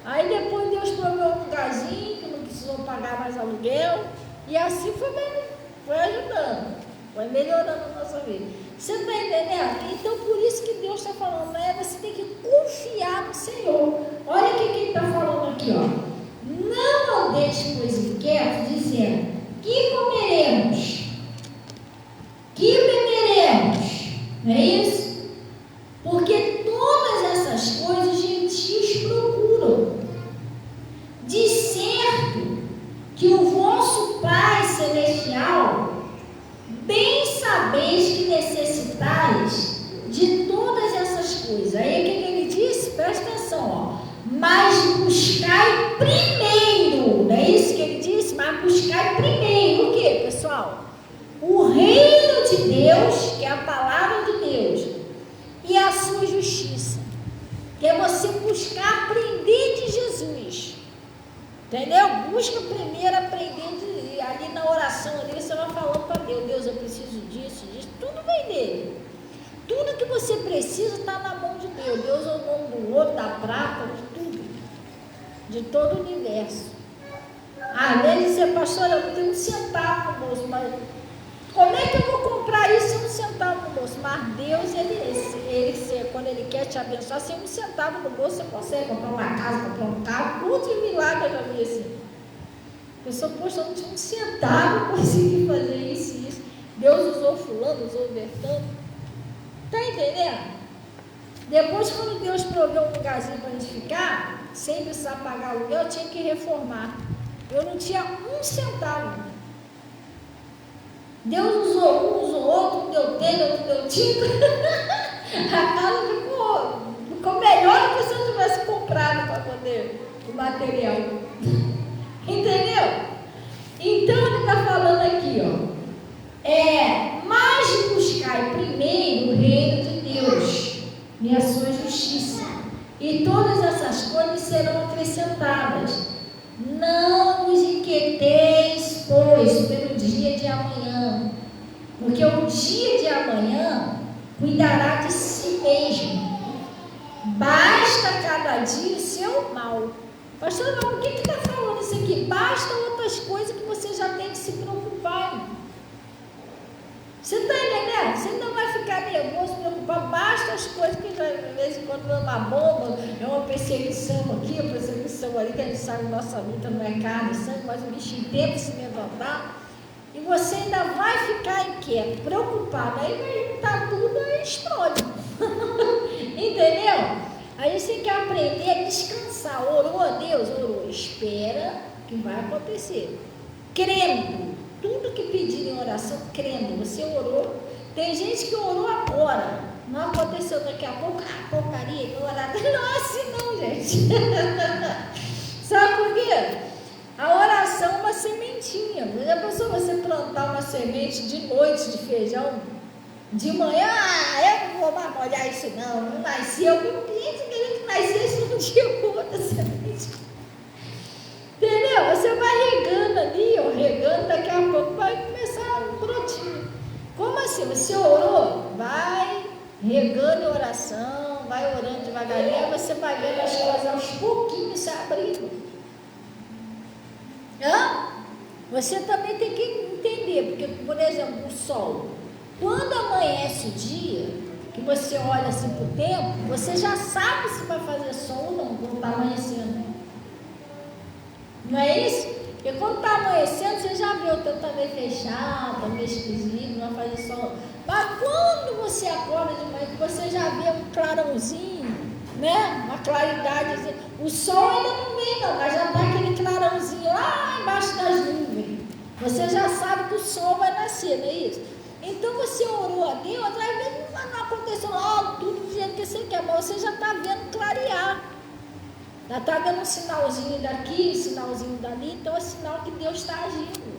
Aí depois Deus proveu um lugarzinho, que não precisou pagar mais aluguel. E assim foi ajudando, foi melhorando a nossa vida. Você está entendendo? Então por isso que Deus está falando, né? Você tem que confiar no Senhor. Olha o que ele está falando aqui, ó. Não andeis, pois, inquietos, dizendo, que comeremos? Que beberemos? Não é isso? Porque todas essas coisas os gentios procuram. De certo que o vosso Pai Celestial, bem sabeis que necessitais de todas essas coisas. Aí o que ele disse? Presta atenção, ó. Mas buscai primeiro, não é isso que ele disse? Mas buscai primeiro o que, pessoal? O reino de Deus, que é a palavra de Deus, e a sua justiça. que é você buscar aprender de Jesus. Entendeu? Busca primeiro aprender ali na oração, ali você vai falando para Deus, Deus, eu preciso disso, tudo vem dele. Tudo que você precisa está na mão de Deus. Deus é o nome do ouro, da prata, de tudo, de todo o universo. Às vezes você, pastor, eu não tenho um centavo no bolso, mas como é que eu vou comprar isso sem um centavo no bolso? Mas Deus, quando Ele quer te abençoar, sem um centavo no bolso, você consegue comprar uma casa, comprar um carro. Quantos milagres eu já vi assim? A pessoa, poxa, eu não tinha um centavo, eu consegui fazer isso e isso. Deus usou fulano, usou Bertano. Está entendendo? Depois, quando Deus proveu um lugarzinho para a gente ficar, sem precisar pagar aluguel, eu tinha que reformar. Eu não tinha um centavo. Deus usou um, usou outro, um deu telha, outro deu tinta. A casa ficou melhor do que se eu tivesse comprado para poder o material. Entendeu? Então ele está falando aqui, ó. Mas buscai primeiro o reino de Deus e a sua justiça, e todas essas coisas serão acrescentadas. Não vos inquieteis, pois, pelo dia de amanhã, porque o dia de amanhã cuidará de si mesmo. Basta cada dia o seu mal. Pastor, mas por que está falando isso aqui? Basta outras coisas que você já tem que se preocupar, irmão. Você está entendendo? Você não vai ficar nervoso, preocupado. Basta as coisas que já, de vez em quando é uma bomba, é uma perseguição aqui, uma perseguição ali, que a gente sabe que nossa luta não é carne e sangue, mas o bichinho tenta se levantar. E você ainda vai ficar inquieto, preocupado. Aí vai juntar tudo e explode. Entendeu? Aí você tem que aprender a descansar. Orou a Deus? Orou. Espera que vai acontecer. Crendo. Tudo que pedir em oração, crendo. Você orou. Tem gente que orou agora. Não aconteceu daqui a pouco. Porcaria, orar. Não é assim não, gente. Sabe por quê? A oração é uma sementinha. Já pensou você plantar uma semente de noite de feijão? De manhã, eu não vou mais molhar isso não. Não nasceu. Eu queria que nascesse um dia com outra semente. Entendeu? Você vai regando ali, ó, regando, daqui a pouco vai começar um brotinho. Como assim? Você orou? Vai regando em oração, vai orando devagarinho, aí você vai vendo as coisas aos pouquinhos se abrindo. Você também tem que entender, porque, por exemplo, o sol, quando amanhece o dia, que você olha assim para o tempo, você já sabe se vai fazer sol ou não, quando está amanhecendo. Não é isso? Porque quando está amanhecendo, você já vê o tempo está meio fechado, está meio esquisito, não vai fazer sol. Mas quando você acorda de manhã, você já vê um clarãozinho, né? Uma claridade. O sol ainda não vem, não, mas já está aquele clarãozinho lá embaixo das nuvens. Você já sabe que o sol vai nascer, não é isso? Então você orou a Deus, às vezes não aconteceu tudo do jeito que você quer, mas você já está vendo clarear. Já está dando um sinalzinho daqui, um sinalzinho dali, então é sinal que Deus está agindo.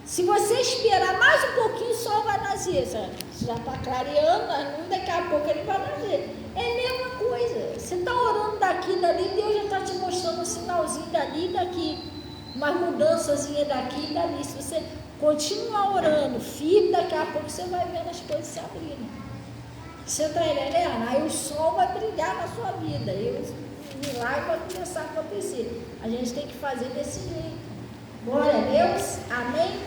Se você esperar mais um pouquinho, o sol vai nascer. Você já está clareando, daqui a pouco ele vai nascer. É a mesma coisa. Você está orando daqui, dali, Deus já está te mostrando um sinalzinho dali e daqui. Umas mudançazinhas daqui e dali. Se você continuar orando firme, daqui a pouco você vai vendo as coisas se abrindo. Você está entendendo? Aí o sol vai brilhar na sua vida. O milagre vai começar a acontecer. A gente tem que fazer desse jeito. Glória a Deus. Amém?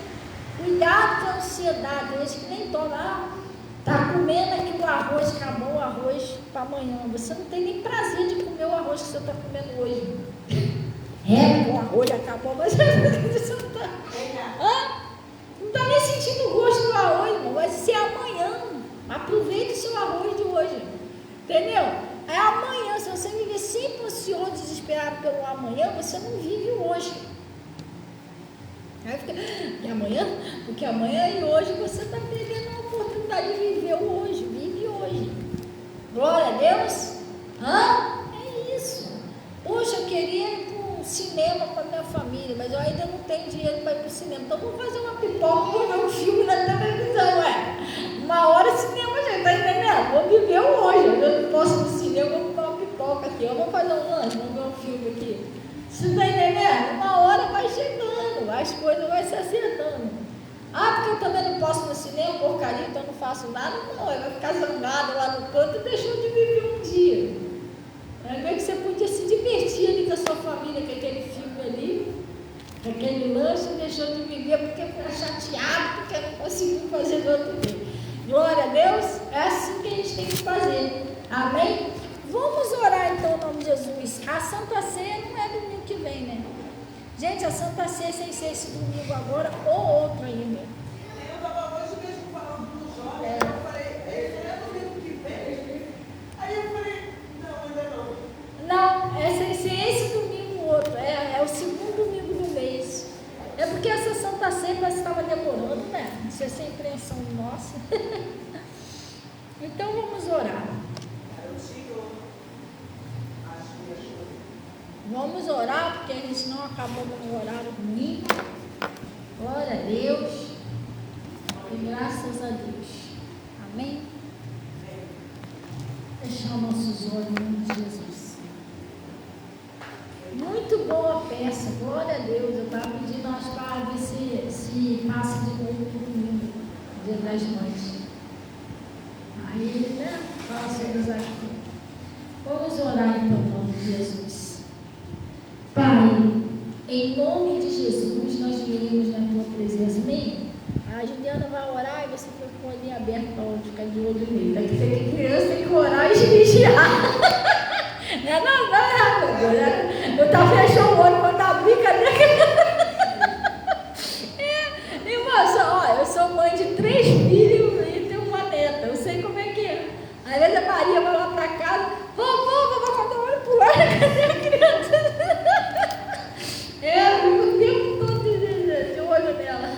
Cuidado com a ansiedade. Tem gente que nem toma. Está comendo aqui o arroz, acabou o arroz para amanhã. Você não tem nem prazer de comer o arroz que você está comendo hoje. O arroz acabou, mas você não está. Não está nem sentindo o gosto do arroz, irmão. Vai ser amanhã. Aproveite o seu arroz de hoje. Entendeu? É amanhã. Se você viver sempre ansioso, desesperado pelo amanhã, você não vive o hoje. Aí fica, e amanhã? Porque amanhã e hoje você está perdendo a oportunidade de viver o hoje. Vive hoje. Glória a Deus. É isso. Poxa, eu queria ir para um cinema com a minha família, mas eu ainda não tenho dinheiro para ir para o cinema. Então vou fazer uma pipoca, vou ver um filme na televisão. Uma hora cinema, gente, tá entendendo? Vou viver o hoje. Eu não posso ir no cinema, vou comer uma pipoca aqui, ó, vamos fazer um lanche, vamos ver um filme aqui. Você está entendendo? Uma hora vai chegando, as coisas vão se acertando. Ah, porque eu também não posso ir no cinema, porcaria, então eu não faço nada. Não, vai ficar zangado lá no canto e deixou de viver um dia. Vai ver que você podia se divertir ali com a sua família, com aquele filme ali, com aquele lanche, deixou de viver porque ficou chateado, porque não conseguiu fazer do outro dia. Glória a Deus, é assim que a gente tem que fazer. Amém? Vamos orar então em nome de Jesus. A Santa Ceia não é domingo que vem, né? Gente, a Santa Ceia sem ser esse domingo agora ou outro ainda. Eu estava hoje mesmo falando com os jovens, eu falei, é domingo que vem? Aí eu falei, não, ainda não. Não, é sem ser esse domingo ou outro, é o segundo domingo do mês. É porque essa Santa Ceia parece que estava demorando, né? Isso é sem impressão nossa. Então vamos orar. Vamos orar, porque a gente não acabou no horário ruim. Glória a Deus. E graças a Deus. Amém? Fechar nossos olhos em nome de Jesus. Muito boa peça, glória a Deus. Eu estava pedindo aos pais ver se passa de novo para o domingo, Dia das Mães. Aí, né? Fala sobre os aqui. Vamos orar então em nome de Jesus. Pai, em nome de Jesus, nós viemos na tua presença. Amém? A Juliana vai orar e você fica com o olhinho aberto para ficar de olho nele. Daqui tem criança, tem que orar e vigiar. Não, eu estava fechando o olho quando abri, cadê? Irmã, olha, eu sou mãe de 3 filhos e tenho uma neta. Eu sei como é que é. Às vezes a Maria vai lá para casa, vovó, quando eu olho para o lado, cadê a criança? Eu fico o tempo todo de olho nela.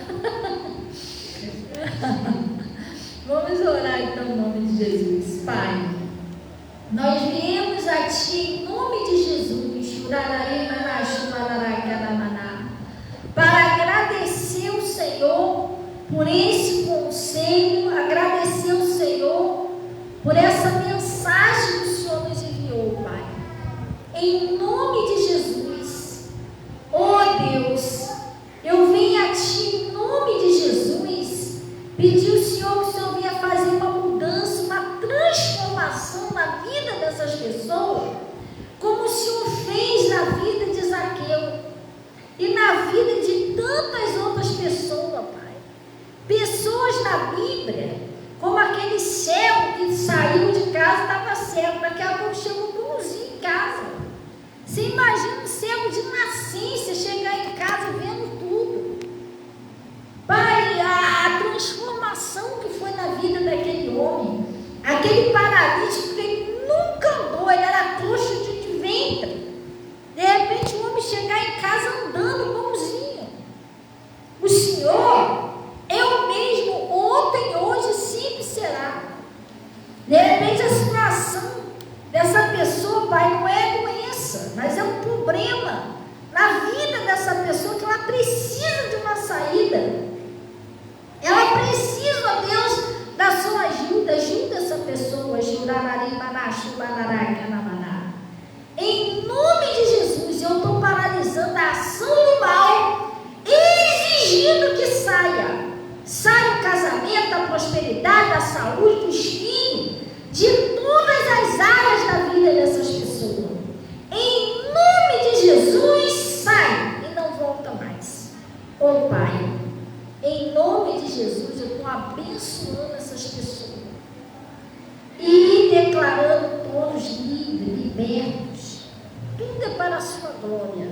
Vamos orar então em nome de Jesus. Pai, nós viemos a Ti em nome de Jesus, para agradecer o Senhor por esse conselho, agradecer o Senhor por essa mensagem que o Senhor nos enviou, Pai. Em nome de Jesus, oh Deus, eu venho a Ti em nome de Jesus, pedir ao Senhor que o Senhor venha fazer uma mudança, uma transformação na vida dessas pessoas, como o Senhor fez na vida de Zaqueu e na vida de tantas outras pessoas, Pai. Pessoas na Bíblia, como aquele cego que saiu de casa, estava cego, daqui a pouco chegou bonzinho em casa. Você imagina um cego de nascença chegar em casa vendo tudo. Pai, a transformação que foi na vida daquele homem, aquele paralítico que ele nunca andou, ele era coxo de ventre. De repente o homem chegar em casa andando bonzinho. O Senhor é o mesmo ontem, hoje e sempre será. De repente a situação dessa pessoa, Pai, não é doença, mas é um problema na vida dessa pessoa que ela precisa de uma saída. Ela precisa, ó Deus, da sua ajuda. Ajuda essa pessoa. Em nome de Jesus, eu estou paralisando a ação do mal, exigindo que saia. Saia o casamento, a prosperidade, a saúde, dos filhos, de todas as áreas da vida dessas pessoas. Em nome de Jesus, sai e não volta mais. Oh Pai, em nome de Jesus, eu estou abençoando essas pessoas e declarando todos livres, libertos. Tudo é para a sua glória.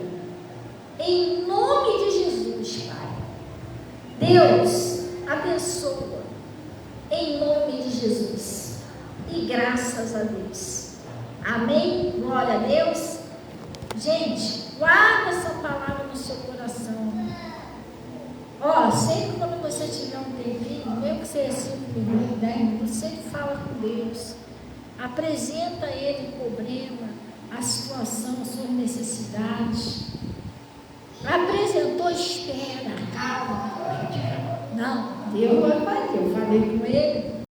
Em nome de Jesus, Pai. Deus, abençoa. Em nome de Jesus. E graças a Deus. Amém? Glória a Deus. Gente, guarda essa palavra no seu coração. Ó, sempre quando você tiver um tempinho, mesmo que seja 5 minutos, 10 minutos, sempre fala com Deus. Apresenta a Ele o problema, a situação, as suas necessidades. Apresentou, espera, calma. Não, Deus vai fazer. Eu falei com Ele.